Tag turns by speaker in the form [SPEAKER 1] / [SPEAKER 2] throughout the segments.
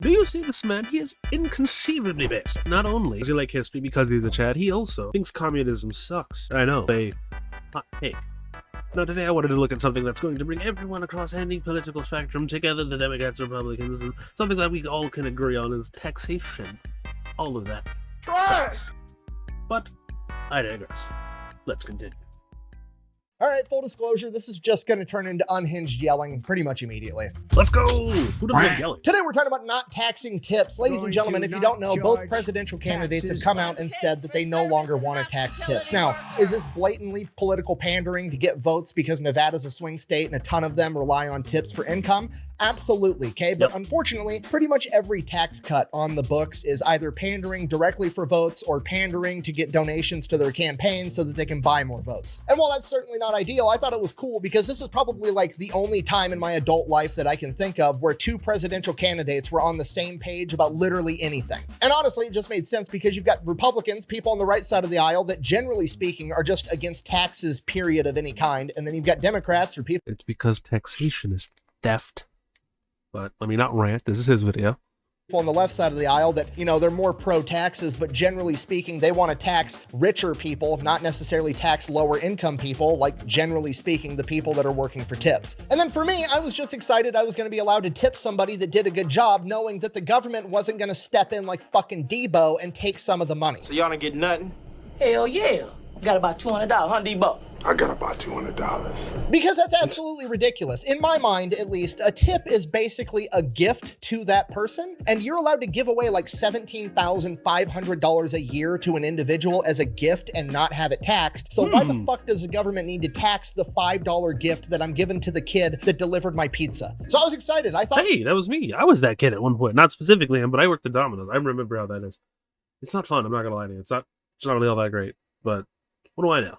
[SPEAKER 1] Do you see this man? He is inconceivably based. Not only does he like history because he's a Chad, he also thinks communism sucks. I know. A hot take. Now today I wanted to look at something that's going to bring everyone across any political spectrum together, the Democrats, Republicans, and something that we all can agree on is taxation. All of that sucks. But I digress. Let's continue.
[SPEAKER 2] All right, full disclosure, this is just going to turn into unhinged yelling pretty much immediately.
[SPEAKER 1] Let's go! Who doesn't like yelling?
[SPEAKER 2] Today we're talking about not taxing tips. Ladies and gentlemen, if you don't know, both presidential candidates have come out and said that they no longer want to tax tips. Now, is this blatantly political pandering to get votes because Nevada's a swing state and a ton of them rely on tips for income? Absolutely, okay? But unfortunately, pretty much every tax cut on the books is either pandering directly for votes or pandering to get donations to their campaign so that they can buy more votes. And while that's certainly not ideal, I thought it was cool because this is probably like the only time in my adult life that I can think of where two presidential candidates were on the same page about literally anything. And honestly, it just made sense because you've got Republicans, people on the right side of the aisle that generally speaking are just against taxes, period, of any kind. And then you've got Democrats or people.
[SPEAKER 1] It's because taxation is theft. But let me not rant. This is his video.
[SPEAKER 2] On the left side of the aisle that, you know, they're more pro-taxes, but generally speaking, they want to tax richer people, not necessarily tax lower income people, like generally speaking, the people that are working for tips. And then for me, I was just excited I was going to be allowed to tip somebody that did a good job, knowing that the government wasn't going to step in like fucking Debo and take some of the money.
[SPEAKER 3] So y'all don't get nothing?
[SPEAKER 4] Hell yeah. Got about $200, huh, Debo?
[SPEAKER 5] I got about $200.
[SPEAKER 2] Because that's absolutely ridiculous. In my mind, at least, a tip is basically a gift to that person, and you're allowed to give away like $17,500 a year to an individual as a gift and not have it taxed. So why the fuck does the government need to tax the $5 gift that I'm giving to the kid that delivered my pizza? So I was excited. I thought,
[SPEAKER 1] hey, that was me. I was that kid at one point. Not specifically him, but I worked at Domino's. I remember how that is. It's not fun. I'm not going to lie to you. It's not really all that great, but what do I know?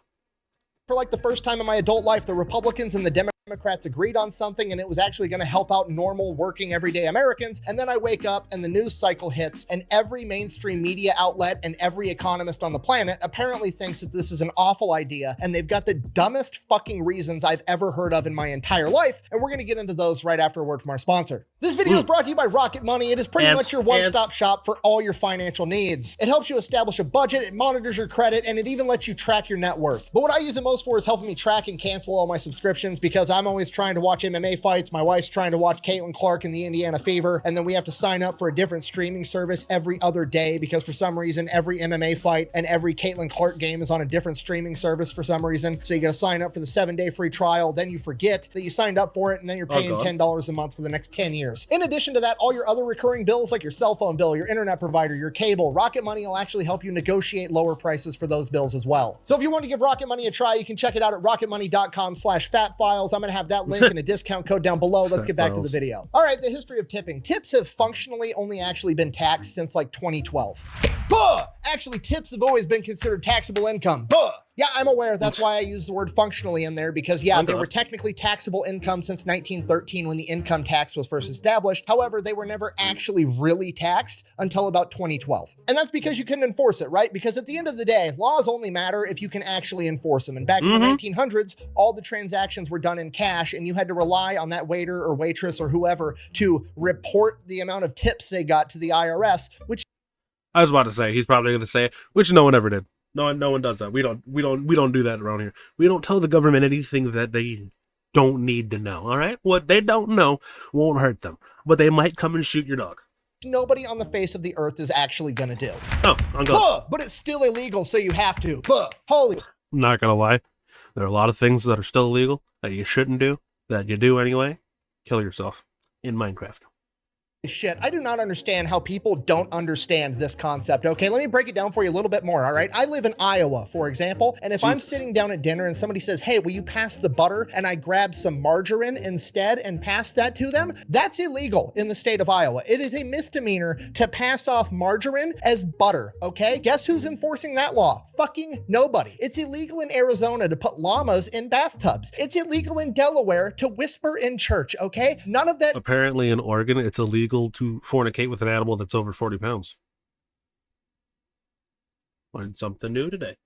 [SPEAKER 2] for like the first time in my adult life, the Republicans and the Democrats agreed on something and it was actually going to help out normal working everyday Americans. And then I wake up and the news cycle hits and every mainstream media outlet and every economist on the planet apparently thinks that this is an awful idea. And they've got the dumbest fucking reasons I've ever heard of in my entire life. And we're going to get into those right after a word from our sponsor. This video is brought to you by Rocket Money. It is pretty much your one-stop shop for all your financial needs. It helps you establish a budget, it monitors your credit, and it even lets you track your net worth. But what I use it most for is helping me track and cancel all my subscriptions because I'm always trying to watch MMA fights. My wife's trying to watch Caitlin Clark in the Indiana Fever, and then we have to sign up for a different streaming service every other day because for some reason, every MMA fight and every Caitlin Clark game is on a different streaming service for some reason. So you gotta sign up for the 7-day free trial, then you forget that you signed up for it, and then you're paying $10 a month for the next 10 years. In addition to that, all your other recurring bills like your cell phone bill, your internet provider, your cable, Rocket Money will actually help you negotiate lower prices for those bills as well. So if you want to give Rocket Money a try, you can check it out at rocketmoney.com/fatfiles. I'm gonna have that link and a discount code down below. Let's get back to the video. All right, the history of tipping. Tips have functionally only actually been taxed since like 2012. Buh! Actually, tips have always been considered taxable income. Buh! Yeah, I'm aware. That's why I use the word functionally in there because, yeah, they were technically taxable income since 1913 when the income tax was first established. However, they were never actually really taxed until about 2012. And that's because you couldn't enforce it, right? Because at the end of the day, laws only matter if you can actually enforce them. And back in the 1900s, all the transactions were done in cash and you had to rely on that waiter or waitress or whoever to report the amount of tips they got to the IRS, which
[SPEAKER 1] I was about to say, he's probably going to say it, which no one ever did. No one does that. We don't do that around here. We don't tell the government anything that they don't need to know. All right, what they don't know won't hurt them, but they might come and shoot your dog.
[SPEAKER 2] Nobody on the face of the earth is actually gonna do.
[SPEAKER 1] Oh, I'm going.
[SPEAKER 2] But it's still illegal, so you have to. Holy.
[SPEAKER 1] I'm not gonna lie. There are a lot of things that are still illegal that you shouldn't do that you do anyway. Kill yourself in Minecraft.
[SPEAKER 2] Shit, I do not understand how people don't understand this concept. Okay, let me break it down for you a little bit more, all right? I live in Iowa, for example, and if I'm sitting down at dinner and somebody says, hey, will you pass the butter? And I grab some margarine instead and pass that to them, that's illegal in the state of Iowa. It is a misdemeanor to pass off margarine as butter, okay? Guess who's enforcing that law? Fucking nobody. It's illegal in Arizona to put llamas in bathtubs. It's illegal in Delaware to whisper in church, okay? None of that.
[SPEAKER 1] Apparently in Oregon, it's illegal to fornicate with an animal that's over 40 pounds. Learned something new today.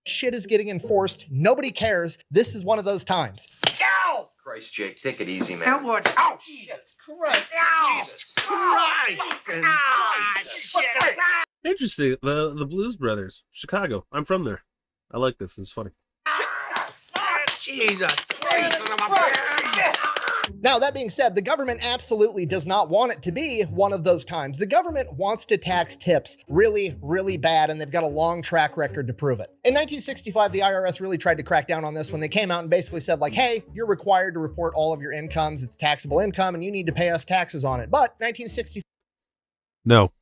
[SPEAKER 2] Shit is getting enforced. Nobody cares. This is one of those times.
[SPEAKER 4] Ow!
[SPEAKER 3] Christ, Jake, take it easy, man.
[SPEAKER 6] Now what? Oh, shit. Christ. Jesus Christ. Shit.
[SPEAKER 1] Interesting. The Blues Brothers, Chicago. I'm from there. I like this. It's funny.
[SPEAKER 6] Jesus Christ.
[SPEAKER 2] Now, that being said, the government absolutely does not want it to be one of those times. The government wants to tax tips really, really bad, and they've got a long track record to prove it. In 1965, the IRS really tried to crack down on this when they came out and basically said, like, hey, you're required to report all of your incomes. It's taxable income, and you need to pay us taxes on it. But 1965,
[SPEAKER 1] No.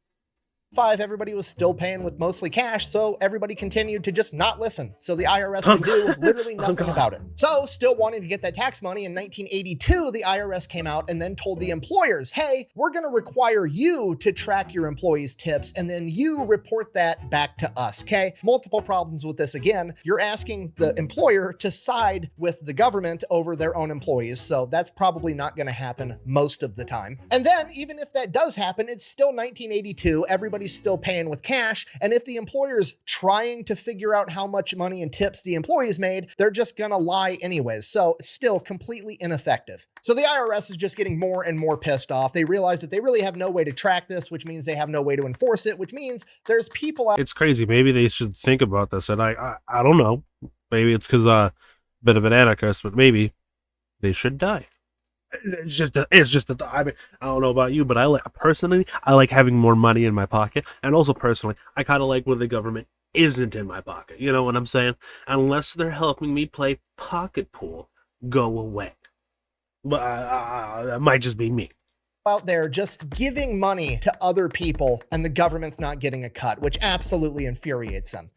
[SPEAKER 2] everybody was still paying with mostly cash, so everybody continued to just not listen. So the IRS could do literally nothing about it. So, still wanting to get that tax money, in 1982, the IRS came out and then told the employers, hey, we're going to require you to track your employees' tips, and then you report that back to us, okay? Multiple problems with this again. You're asking the employer to side with the government over their own employees, so that's probably not going to happen most of the time. And then, even if that does happen, it's still 1982. Everybody's still paying with cash, and if the employer's trying to figure out how much money and tips the employees made, they're just gonna lie anyways, so it's still completely ineffective. So the IRS is just getting more and more pissed off. They realize that they really have no way to track this, which means they have no way to enforce it, which means there's people out.
[SPEAKER 1] It's crazy. Maybe they should think about this, and I don't know. Maybe it's because bit of an anarchist, but maybe they should die. It's just I mean, I don't know about you, but I like having more money in my pocket, and also personally, I kind of like when the government isn't in my pocket. You know what I'm saying? Unless they're helping me play pocket pool, go away. But that might just be me.
[SPEAKER 2] Out there just giving money to other people, and the government's not getting a cut, which absolutely infuriates them.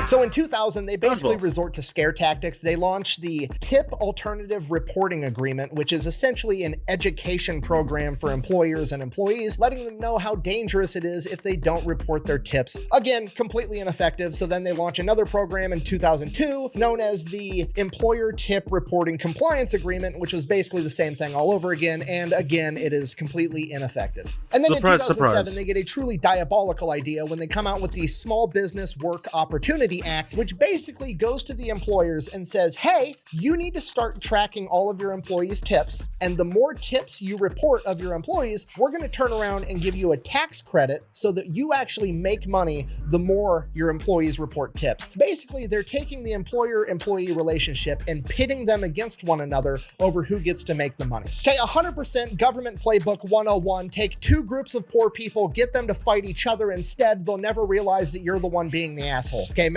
[SPEAKER 2] So in 2000, they basically resort to scare tactics. They launched the Tip Alternative Reporting Agreement, which is essentially an education program for employers and employees, letting them know how dangerous it is if they don't report their tips. Again, completely ineffective. So then they launch another program in 2002 known as the Employer Tip Reporting Compliance Agreement, which was basically the same thing all over again. And again, it is completely ineffective. And then in 2007, they get a truly diabolical idea when they come out with the Small Business Work Opportunity Act, which basically goes to the employers and says, hey, you need to start tracking all of your employees' tips, and the more tips you report of your employees, we're going to turn around and give you a tax credit so that you actually make money the more your employees report tips. Basically, they're taking the employer-employee relationship and pitting them against one another over who gets to make the money. Okay, 100% government playbook 101. Take two groups of poor people, get them to fight each other. Instead, they'll never realize that you're the one being the asshole. Okay,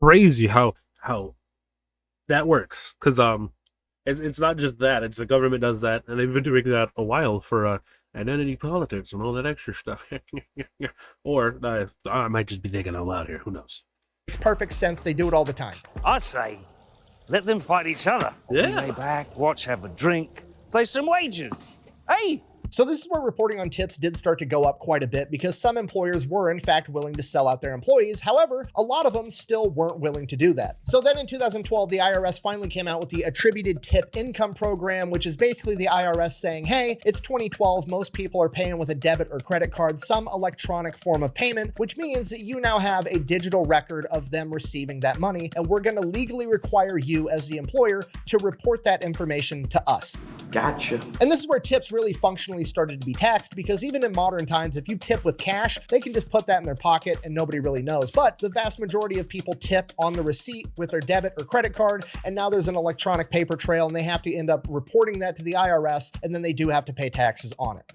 [SPEAKER 1] crazy how that works, because it's not just that, it's the government does that, and they've been doing that a while for identity politics and all that extra stuff. Or I might just be thinking out loud here, who knows.
[SPEAKER 2] Makes perfect sense. They do it all the time.
[SPEAKER 7] I say let them fight each other.
[SPEAKER 1] Yeah.
[SPEAKER 7] Lay back, watch, have a drink, play some wagers. Hey.
[SPEAKER 2] So this is where reporting on tips did start to go up quite a bit, because some employers were in fact willing to sell out their employees. However, a lot of them still weren't willing to do that. So then in 2012, the IRS finally came out with the Attributed Tip Income Program, which is basically the IRS saying, hey, it's 2012, most people are paying with a debit or credit card, some electronic form of payment, which means that you now have a digital record of them receiving that money, and we're going to legally require you as the employer to report that information to us.
[SPEAKER 3] Gotcha.
[SPEAKER 2] And this is where tips really functionally started to be taxed, because even in modern times, if you tip with cash, they can just put that in their pocket and nobody really knows. But the vast majority of people tip on the receipt with their debit or credit card, and now there's an electronic paper trail, and they have to end up reporting that to the IRS, and then they do have to pay taxes on it.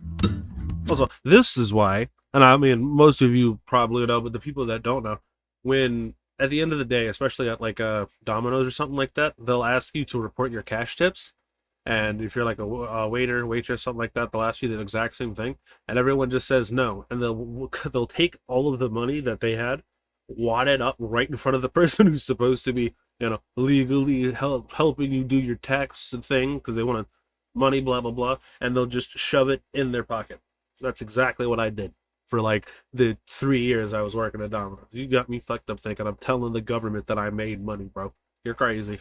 [SPEAKER 1] Also, this is why, and I mean, most of you probably know, but the people that don't know, when at the end of the day, especially at like Domino's or something like that, they'll ask you to report your cash tips. And if you're like a waiter, waitress, something like that, they'll ask you the exact same thing, and everyone just says no, and they'll take all of the money that they had, wad it up right in front of the person who's supposed to be, legally helping you do your tax thing, because they want money, blah blah blah, and they'll just shove it in their pocket. That's exactly what I did for like the 3 years I was working at Domino's. You got me fucked up thinking I'm telling the government that I made money, bro. You're crazy.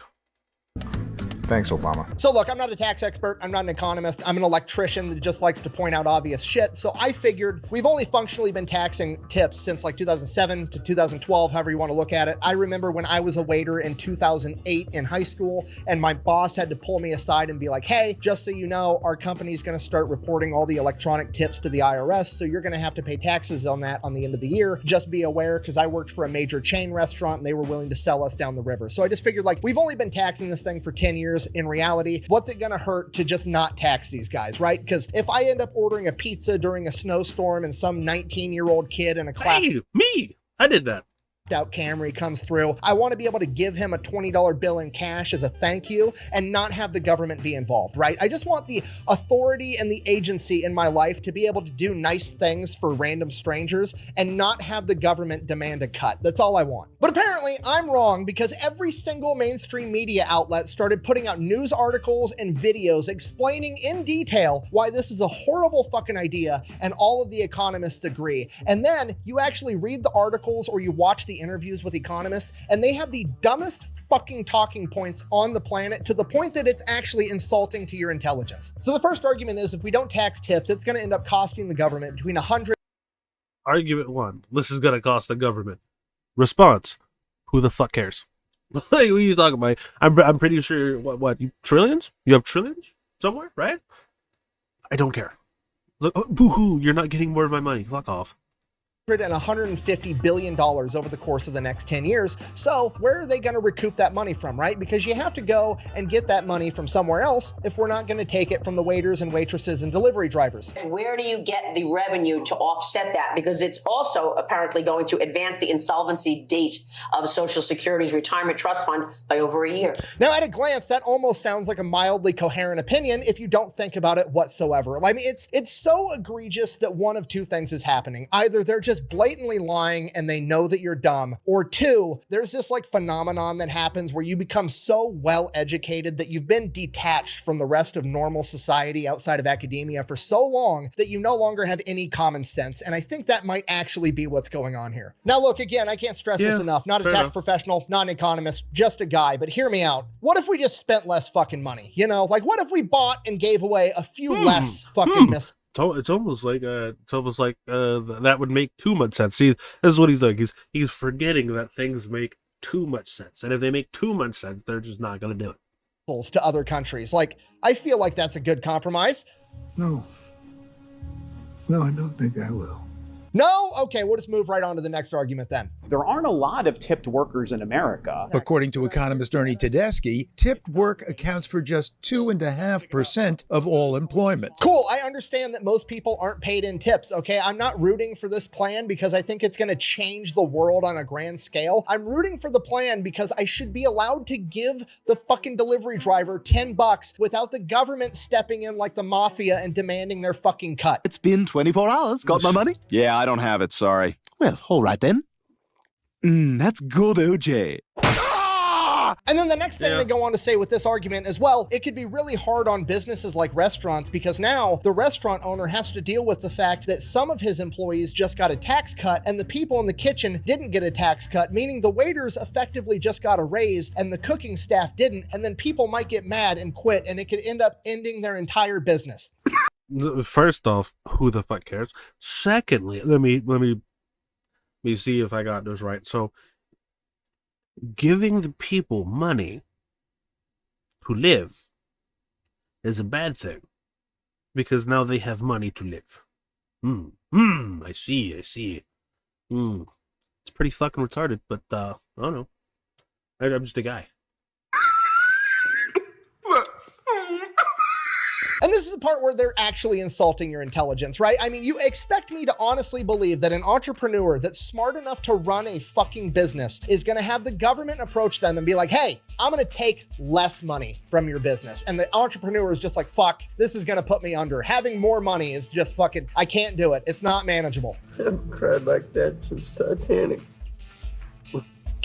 [SPEAKER 3] Thanks, Obama.
[SPEAKER 2] So look, I'm not a tax expert. I'm not an economist. I'm an electrician that just likes to point out obvious shit. So I figured we've only functionally been taxing tips since like 2007 to 2012, however you want to look at it. I remember when I was a waiter in 2008 in high school, and my boss had to pull me aside and be like, hey, just so you know, our company's going to start reporting all the electronic tips to the IRS. So you're going to have to pay taxes on that on the end of the year. Just be aware, because I worked for a major chain restaurant and they were willing to sell us down the river. So I just figured, like, we've only been taxing this thing for 10 years. In reality, what's it gonna hurt to just not tax these guys, right? Because if I end up ordering a pizza during a snowstorm and some 19-year-old kid in a
[SPEAKER 1] Hey, me! I did that.
[SPEAKER 2] out Camry comes through, I want to be able to give him a $20 bill in cash as a thank you and not have the government be involved, right? I just want the authority and the agency in my life to be able to do nice things for random strangers and not have the government demand a cut. That's all I want. But apparently I'm wrong, because every single mainstream media outlet started putting out news articles and videos explaining in detail why this is a horrible fucking idea, and all of the economists agree. And then you actually read the articles or you watch the interviews with economists, and they have the dumbest fucking talking points on the planet, to the point that it's actually insulting to your intelligence. So the first argument is, if we don't tax tips, it's going to end up costing the government between 100.
[SPEAKER 1] Argument 1. This is gonna cost the government. Response. Who the fuck cares? Like, what are you talking about? I'm pretty sure, what, trillions? You have trillions somewhere, right? I don't care. Look, oh, boo-hoo, you're not getting more of my money. Fuck off.
[SPEAKER 2] And $150 billion over the course of the next 10 years. So where are they going to recoup that money from, right? Because you have to go and get that money from somewhere else if we're not going to take it from the waiters and waitresses and delivery drivers.
[SPEAKER 8] Where do you get the revenue to offset that? Because it's also apparently going to advance the insolvency date of Social Security's retirement trust fund by over a year.
[SPEAKER 2] Now, at a glance, that almost sounds like a mildly coherent opinion if you don't think about it whatsoever. I mean, it's so egregious that one of two things is happening. Either they're just blatantly lying and they know that you're dumb, or two, there's this like phenomenon that happens where you become so well educated that you've been detached from the rest of normal society outside of academia for so long that you no longer have any common sense. And I think that might actually be what's going on here. Now, look, again, I can't stress this enough. Not a tax professional, not an economist, just a guy, but hear me out. What if we just spent less fucking money? You know, like, what if we bought and gave away a few less fucking missiles?
[SPEAKER 1] It's almost like that would make too much sense. See, this is what he's like. He's forgetting that things make too much sense, and if they make too much sense, they're just not going to do it.
[SPEAKER 2] To other countries, like, I feel like that's a good compromise.
[SPEAKER 5] No, I don't think I will.
[SPEAKER 2] No? Okay, we'll just move right on to the next argument then.
[SPEAKER 9] There aren't a lot of tipped workers in America.
[SPEAKER 10] According to economist Ernie Tedeschi, tipped work accounts for just 2.5% of all employment.
[SPEAKER 2] Cool, I understand that most people aren't paid in tips, okay? I'm not rooting for this plan because I think it's gonna change the world on a grand scale. I'm rooting for the plan because I should be allowed to give the fucking delivery driver $10 without the government stepping in like the mafia and demanding their fucking cut.
[SPEAKER 11] It's been 24 hours. Got my money?
[SPEAKER 12] Yeah, I don't have it, sorry.
[SPEAKER 11] Well, all right then. That's good, OJ.
[SPEAKER 2] And then the next thing they go on to say with this argument as well, it could be really hard on businesses like restaurants, because now the restaurant owner has to deal with the fact that some of his employees just got a tax cut and the people in the kitchen didn't get a tax cut, meaning the waiters effectively just got a raise and the cooking staff didn't, and then people might get mad and quit, and it could end up ending their entire business.
[SPEAKER 1] First off, who the fuck cares? Secondly, let me see if I got this right. So, giving the people money to live is a bad thing, because now they have money to live. I see. It's pretty fucking retarded, but I don't know. I'm just a guy.
[SPEAKER 2] And this is the part where they're actually insulting your intelligence, right? I mean, you expect me to honestly believe that an entrepreneur that's smart enough to run a fucking business is going to have the government approach them and be like, hey, I'm going to take less money from your business. And the entrepreneur is just like, fuck, this is going to put me under. Having more money is just fucking, I can't do it. It's not manageable.
[SPEAKER 13] I haven't cried like that since Titanic.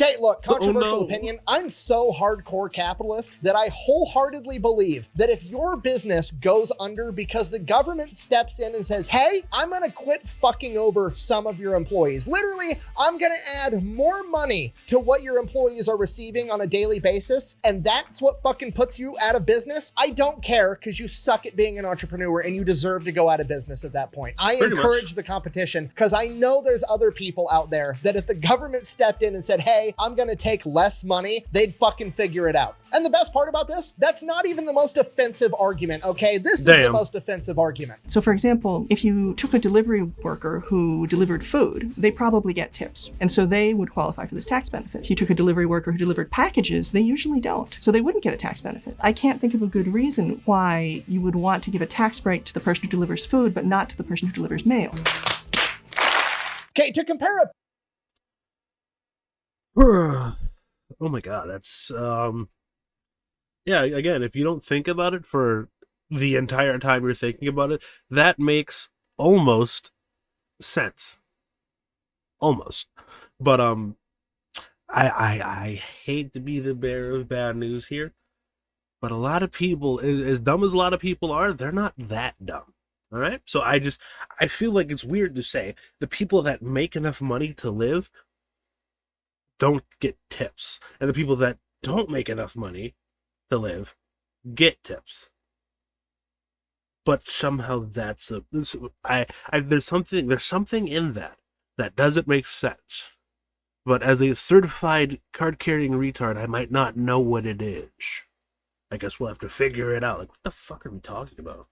[SPEAKER 2] Okay, look, controversial
[SPEAKER 1] no.
[SPEAKER 2] opinion. I'm so hardcore capitalist that I wholeheartedly believe that if your business goes under because the government steps in and says, hey, I'm going to quit fucking over some of your employees. Literally, I'm going to add more money to what your employees are receiving on a daily basis, and that's what fucking puts you out of business. I don't care, because you suck at being an entrepreneur and you deserve to go out of business at that point. I encourage the competition because I know there's other people out there that if the government stepped in and said, hey, I'm going to take less money, they'd fucking figure it out. And the best part about this, that's not even the most offensive argument, okay? This is the most offensive argument.
[SPEAKER 3] So for example, if you took a delivery worker who delivered food, they probably get tips. And so they would qualify for this tax benefit. If you took a delivery worker who delivered packages, they usually don't. So they wouldn't get a tax benefit. I can't think of a good reason why you would want to give a tax break to the person who delivers food, but not to the person who delivers mail.
[SPEAKER 2] Okay, to compare a...
[SPEAKER 1] Oh my god, that's yeah, again, if you don't think about it for the entire time you're thinking about it, that makes almost sense. Almost. But I hate to be the bearer of bad news here, but a lot of people, as dumb as a lot of people are, they're not that dumb. All right? So I feel like it's weird to say the people that make enough money to live don't get tips, and the people that don't make enough money to live get tips. But somehow there's something in that doesn't make sense. But as a certified card-carrying retard, I might not know what it is. I guess we'll have to figure it out. Like, what the fuck are we talking about?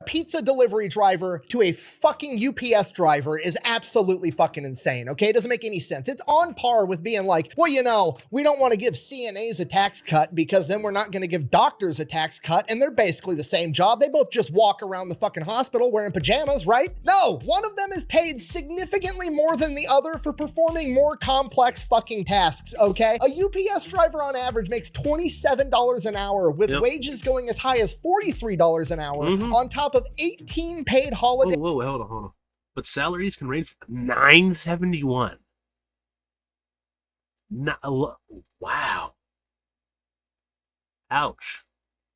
[SPEAKER 2] Pizza delivery driver to a fucking UPS driver is absolutely fucking insane, okay? It doesn't make any sense. It's on par with being like, well, you know, we don't want to give CNAs a tax cut because then we're not going to give doctors a tax cut, and they're basically the same job. They both just walk around the fucking hospital wearing pajamas, right? No, one of them is paid significantly more than the other for performing more complex fucking tasks, okay? A UPS driver on average makes $27 an hour with wages going as high as $43 an hour on top of 18 paid holiday.
[SPEAKER 1] Whoa, hold on. But salaries can range from $971. Wow. Ouch.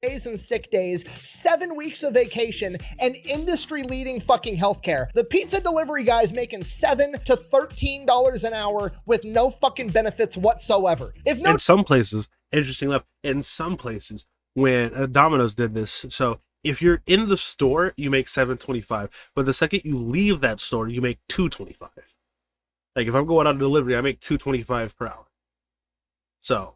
[SPEAKER 2] Days and sick days, 7 weeks of vacation, and industry-leading fucking healthcare. The pizza delivery guy's making $7 to $13 an hour with no fucking benefits whatsoever. In
[SPEAKER 1] some places, interesting enough, in some places, when Domino's did this, so if you're in the store, you make $7.25, but the second you leave that store, you make $2.25. Like if I'm going out on delivery, I make $2.25 per hour. So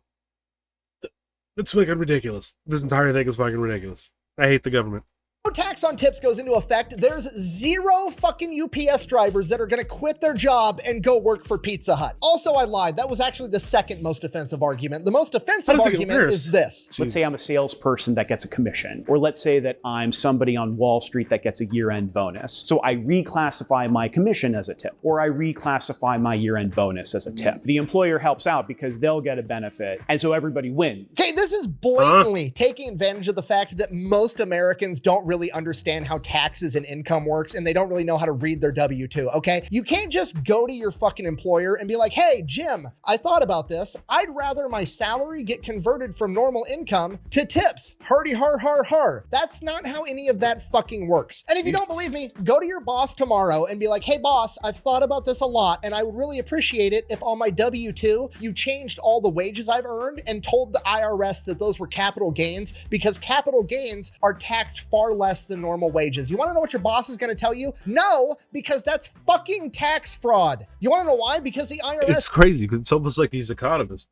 [SPEAKER 1] it's fucking ridiculous. This entire thing is fucking ridiculous. I hate the government.
[SPEAKER 2] No tax on tips goes into effect, there's zero fucking UPS drivers that are going to quit their job and go work for Pizza Hut. Also, I lied. That was actually the second most offensive argument. The most offensive argument is this.
[SPEAKER 9] Let's say I'm a salesperson that gets a commission, or let's say that I'm somebody on Wall Street that gets a year-end bonus. So I reclassify my commission as a tip, or I reclassify my year-end bonus as a tip. The employer helps out because they'll get a benefit, and so everybody wins.
[SPEAKER 2] Okay, this is blatantly taking advantage of the fact that most Americans don't really understand how taxes and income works, and they don't really know how to read their W-2, okay? You can't just go to your fucking employer and be like, hey, Jim, I thought about this. I'd rather my salary get converted from normal income to tips. Hurdy har har har. That's not how any of that fucking works. And if you don't believe me, go to your boss tomorrow and be like, hey boss, I've thought about this a lot, and I would really appreciate it if on my W-2, you changed all the wages I've earned and told the IRS that those were capital gains, because capital gains are taxed far less than normal wages. You want to know what your boss is going to tell you? No, because that's fucking tax fraud. You want to know why? Because the IRS...
[SPEAKER 1] It's crazy, because it's almost like these economists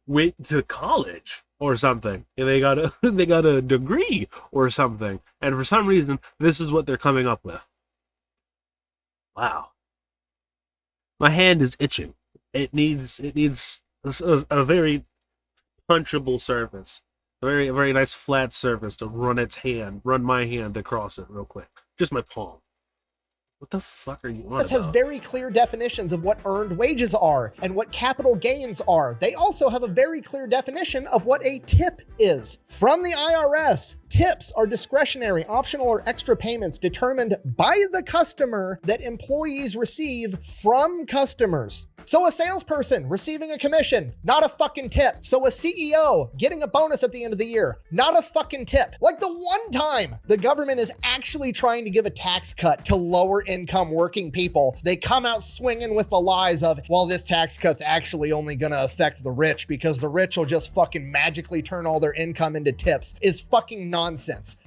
[SPEAKER 1] went to college or something, and they got a degree or something, and for some reason, this is what they're coming up with. Wow. My hand is itching. It needs a very punchable surface. A very nice flat surface to run my hand across it real quick. Just my palm. What the fuck are you on about?
[SPEAKER 2] This has very clear definitions of what earned wages are and what capital gains are. They also have a very clear definition of what a tip is. From the IRS, Tips are discretionary, optional, or extra payments determined by the customer that employees receive from customers. So a salesperson receiving a commission, not a fucking tip. So a CEO getting a bonus at the end of the year, not a fucking tip. Like the one time the government is actually trying to give a tax cut to lower income working people, they come out swinging with the lies of, well, this tax cut's actually only gonna affect the rich because the rich will just fucking magically turn all their income into tips, is fucking nonsense.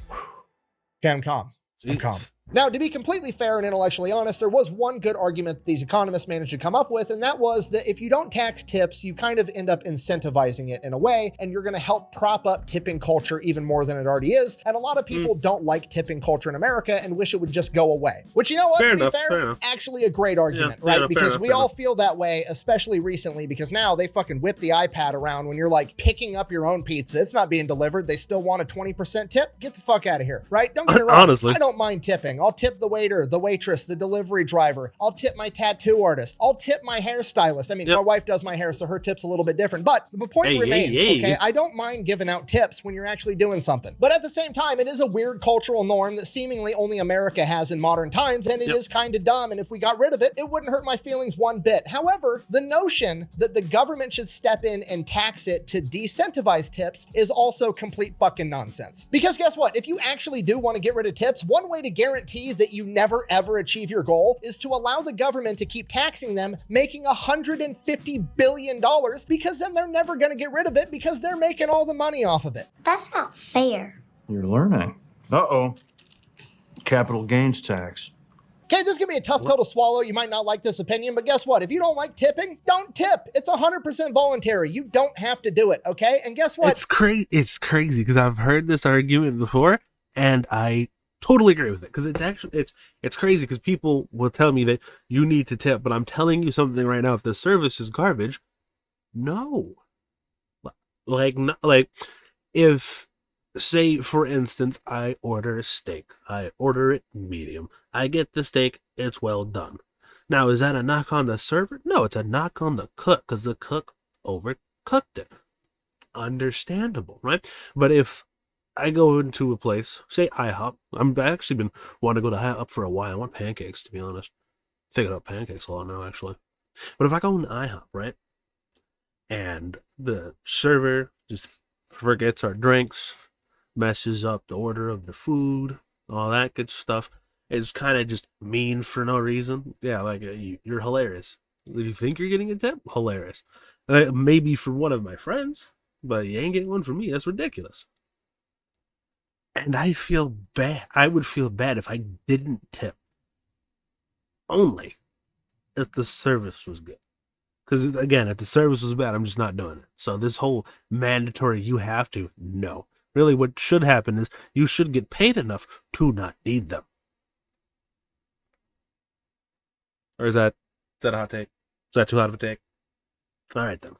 [SPEAKER 2] Okay, I'm calm. I'm calm. Now, to be completely fair and intellectually honest, there was one good argument that these economists managed to come up with, and that was that if you don't tax tips, you kind of end up incentivizing it in a way, and you're going to help prop up tipping culture even more than it already is. And a lot of people don't like tipping culture in America and wish it would just go away. Which, you know what, to be fair, actually a great argument, right? Because we all feel that way, especially recently, because now they fucking whip the iPad around when you're like picking up your own pizza. It's not being delivered. They still want a 20% tip. Get the fuck out of here, right? Don't get me wrong. Honestly, I don't mind tipping. I'll tip the waiter, the waitress, the delivery driver. I'll tip my tattoo artist. I'll tip my hairstylist. I mean, my wife does my hair, so her tip's a little bit different. But the point remains, okay? I don't mind giving out tips when you're actually doing something. But at the same time, it is a weird cultural norm that seemingly only America has in modern times, and it is kind of dumb. And if we got rid of it, it wouldn't hurt my feelings one bit. However, the notion that the government should step in and tax it to decentivize tips is also complete fucking nonsense. Because guess what? If you actually do want to get rid of tips, one way to guarantee that you never ever achieve your goal is to allow the government to keep taxing them, making $150 billion, because then they're never going to get rid of it because they're making all the money off of it.
[SPEAKER 12] That's not fair.
[SPEAKER 13] You're learning. Uh-oh. Capital gains tax.
[SPEAKER 2] Okay, this is going to be a tough pill to swallow. You might not like this opinion, but guess what? If you don't like tipping, don't tip. It's 100% voluntary. You don't have to do it, okay? And guess what?
[SPEAKER 1] It's crazy because I've heard this argument before, and I totally agree with it, because it's actually it's crazy because people will tell me that you need to tip, but I'm telling you something right now. If the service is garbage, no. Like if, say for instance, I order a steak, I order it medium, I get the steak, it's well done. Now, is that a knock on the server? No, it's a knock on the cook, because the cook overcooked it. Understandable, right? But if I go into a place, say IHOP. I've actually been wanting to go to IHOP for a while. I want pancakes, to be honest. Thinking about pancakes a lot now, actually. But if I go into IHOP, right, and the server just forgets our drinks, messes up the order of the food, all that good stuff, it's kind of just mean for no reason. Yeah, like, you're hilarious. You think you're getting a tip? Hilarious. Maybe for one of my friends, but you ain't getting one from me. That's ridiculous. And I feel bad. I would feel bad if I didn't tip. Only if the service was good. Because, again, if the service was bad, I'm just not doing it. So this whole mandatory, you have to, no. Really, what should happen is you should get paid enough to not need them. Or is that a hot take? Is that too hot of a take? All right, then.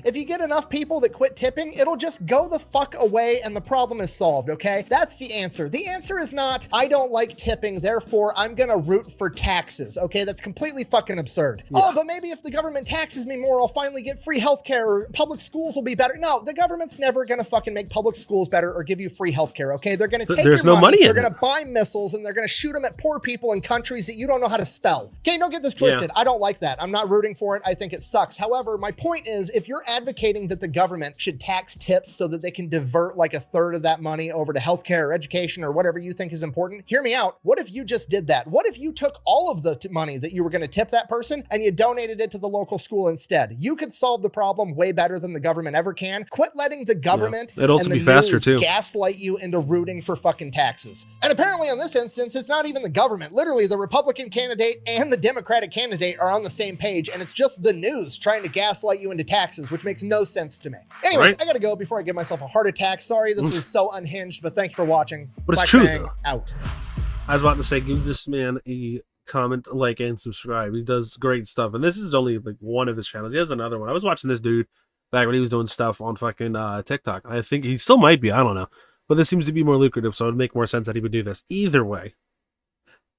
[SPEAKER 2] If you get enough people that quit tipping, it'll just go the fuck away and the problem is solved, okay? That's the answer. The answer is not, I don't like tipping, therefore I'm gonna root for taxes, okay? That's completely fucking absurd. Yeah. Oh, but maybe if the government taxes me more, I'll finally get free healthcare, or public schools will be better. No, the government's never gonna fucking make public schools better or give you free healthcare, okay? They're gonna take your money, they're gonna buy missiles, and they're gonna shoot them at poor people in countries that you don't know how to spell. Okay, don't get this twisted. Yeah. I don't like that. I'm not rooting for it. I think it sucks. However, my point is, if you're advocating that the government should tax tips so that they can divert like a third of that money over to healthcare or education or whatever you think is important, hear me out. What if you just did that? What if you took all of the money that you were going to tip that person and you donated it to the local school instead? You could solve the problem way better than the government ever can. Quit letting the government
[SPEAKER 1] it'd also
[SPEAKER 2] and the
[SPEAKER 1] be faster
[SPEAKER 2] news
[SPEAKER 1] too.
[SPEAKER 2] gaslight you into rooting for fucking taxes. And apparently in this instance, it's not even the government. Literally, the Republican candidate and the Democratic candidate are on the same page, and it's just the news trying to gaslight you into taxes, which makes no sense to me. Anyways, I gotta go before I give myself a heart attack. Sorry, this was so unhinged, but thank you for watching.
[SPEAKER 1] But it's
[SPEAKER 2] Black
[SPEAKER 1] true,
[SPEAKER 2] Bang,
[SPEAKER 1] though.
[SPEAKER 2] Out.
[SPEAKER 1] I was about to say, give this man a comment, like, and subscribe. He does great stuff, and this is only like one of his channels. He has another one. I was watching this dude back when he was doing stuff on fucking TikTok. I think he still might be. I don't know, but this seems to be more lucrative, so it would make more sense that he would do this. Either way,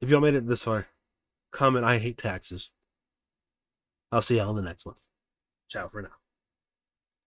[SPEAKER 1] if y'all made it this far, comment "I hate taxes." I'll see y'all in the next one. Ciao for now.